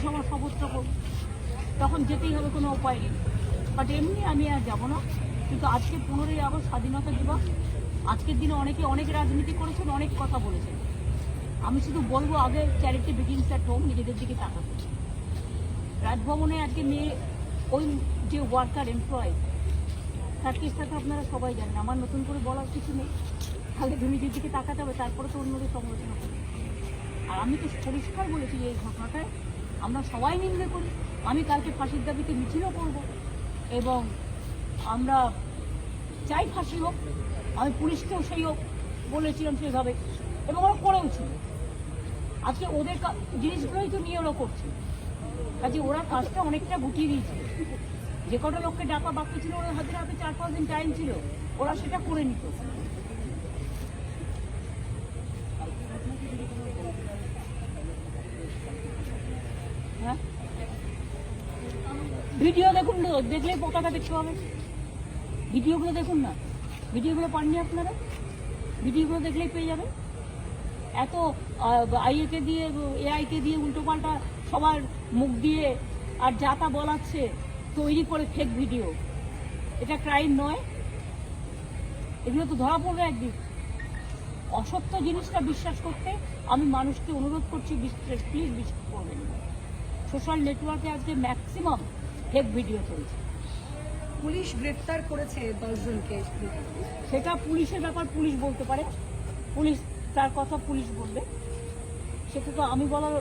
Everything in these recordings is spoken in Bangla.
সভা শপথটা করব, তখন যেতেই হবে, কোনো উপায় নেই। বাট এমনি আমি আর যাবো না। কিন্তু আজকে 15ই আগস্ট স্বাধীনতা দিবস, আজকের দিনে অনেকে অনেক রাজনীতি করেছেন, অনেক কথা বলেছেন। আমি শুধু বলবো, আগে চ্যারিটি বিগিনস অ্যাট হোম, নিজেদের দিকে তাকাতে। রাজভবনে আজকে মেয়ে, ওই যে ওয়ার্কার এমপ্লয়, তার কেসটা তো আপনারা সবাই জানেন, আমার নতুন করে বলার কিছু নেই। তাহলে নিজের দিকে তাকাতে হবে, তারপরে তো অন্যদের সমালোচনা করবে। আর আমি তো পরিষ্কার বলেছি যে এই ঘটনাটায় আমরা সবাই নিন্দে করি। আমি কালকে ফাঁসির দাবিতে মিছিলও করব এবং আমরা চাই ফাঁসি হোক। আমি পুলিশকেও সেই হোক বলেছিলাম সেইভাবে, এবং ওরা করেও ছিল। আজকে ওদের জিনিসগুলোই তো নিয়ে ওরা করছে, কাজে ওরা কাজটা অনেকটা গুটিয়ে দিয়েছিল। যে কটা লোককে ডাকা বাকি ছিল, ওদের হাতে 4-5 দিন টাইম ছিল, ওরা সেটা করে নিত। হ্যাঁ, ভিডিও দেখুন, দেখলেই পতাকা দেখতে হবে। ভিডিওগুলো দেখুন না, ভিডিওগুলো পাননি আপনারা? ভিডিওগুলো দেখলেই পেয়ে যাবে। এত আইএকে দিয়ে, এআইকে দিয়ে উল্টোপাল্টা সবার মুখ দিয়ে আর যা তা বলাচ্ছে, তৈরি করে ফেক ভিডিও। এটা ক্রাইম নয়? এগুলো তো ধরা পড়বে একদিন। অসত্য জিনিসটা বিশ্বাস করতে আমি মানুষকে অনুরোধ করছি, প্লিজ বিশ্বাস করবেন না। সোশ্যাল নেটওয়ার্কে আজকে ম্যাক্সিমাম ফেক ভিডিও চলছে। পুলিশ গ্রেফতার করেছে 10 জনকে। সেটা পুলিশের ব্যাপার, পুলিশ বলতে পারে, পুলিশ তার কথা পুলিশ বলবে, সেটা তো আমি বলার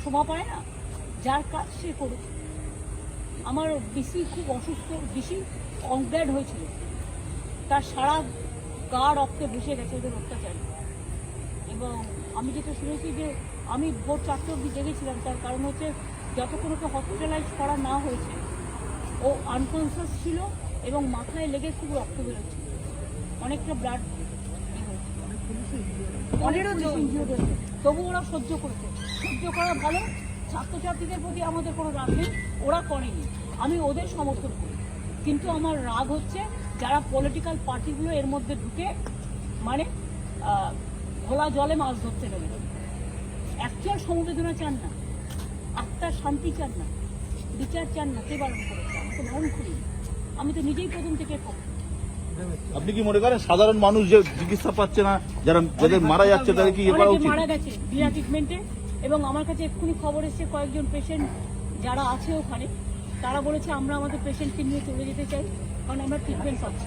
শোভা পায় না। যার কাজ সে করুক। আমার বেশি খুব অসুস্থ, বেশি অনগ্যাড হয়েছিল, তার সারা গা রক্তে ভেসে গেছে ওদের অত্যাচারী। এবং আমি যেটা শুনেছি যে আমি ভোর 4টে অবধি জেগেছিলাম, তার কারণ হচ্ছে যতক্ষণ ওকে হসপিটালাইজ করা না হয়েছে ও আনকনসিয়াস ছিল এবং মাথায় লেগে খুব রক্ত বেরোচ্ছিল, অনেকটা ব্লাড তবু ওরা সহ্য করেছে। সহ্য করা ভালো, ছাত্রছাত্রীদের প্রতি আমাদের কোনো রাগ নেই, ওরা করেনি, আমি ওদের সমর্থন করি। কিন্তু আমার রাগ হচ্ছে যারা পলিটিক্যাল পার্টিগুলো এর মধ্যে ঢুকে মানে ঘোলা জলে মাছ ধরতে নেবে, অ্যাকচুয়াল সমবেদনা চান না, আত্মার শান্তি চান না, বিচার চান না, কে বারণ করেছে? আমি তো বারণ করি, আমি তো নিজেই প্রথম থেকে করি। আপনি কি মনে করেন সাধারণ মানুষ যে চিকিৎসা পাচ্ছে না, যাদের মারা যাচ্ছে তাদের কি মারা গেছে বিনা ট্রিটমেন্টে? এবং আমার কাছে এক্ষুনি খবর এসেছে কয়েকজন পেশেন্ট যারা আছে ওখানে, তারা বলেছে আমরা আমাদের পেশেন্টকে নিয়ে চলে যেতে চাই, কারণ আমরা ট্রিটমেন্ট পাচ্ছি।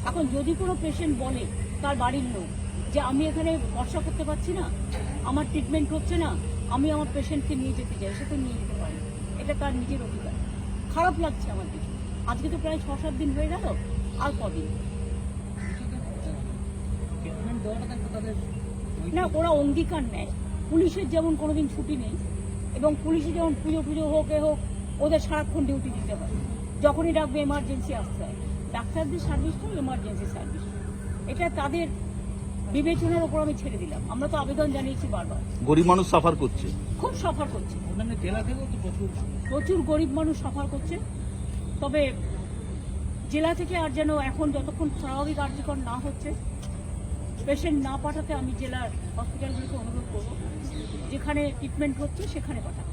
এখন যদি কোনো পেশেন্ট বলে তার বাড়ির লোক যে আমি এখানে ভরসা করতে পারছি না, আমার ট্রিটমেন্ট হচ্ছে না, আমি আমার পেশেন্টকে নিয়ে যেতে চাই, সে তো নিয়ে যেতে পারে, এটা তার নিজের অধিকার। খারাপ লাগছে আমার দিকে। আজকে তো প্রায় 6-7 দিন হয়ে গেল, আর কদিন না ওরা অঙ্গীকার নেয়। পুলিশের যেমন কোনোদিন ছুটি নেই, এবং পুলিশে যেমন পুজো হোক এ হোক, ওদের সারাক্ষণ ডিউটি দিতে হয়, যখনই ডাকবে এমার্জেন্সি আসতে হয়। ডাক্তারদের সার্ভিসটাও এমার্জেন্সি সার্ভিস, এটা তাদের বিবেচনার উপর আমি ছেড়ে দিলাম। আমরা তো আবেদন জানিয়েছি বারবার। গরিব মানুষ সাফার করছে, খুব সাফার করছে, প্রচুর গরিব মানুষ সাফার করছে। তবে জেলা থেকে আর যেন এখন যতক্ষণ স্বাভাবিক কার্যকর না হচ্ছে, পেশেন্ট না পাঠাতে আমি জেলার হসপিটালগুলিকে অনুরোধ করব, যেখানে ট্রিটমেন্ট হচ্ছে সেখানে পাঠাবো।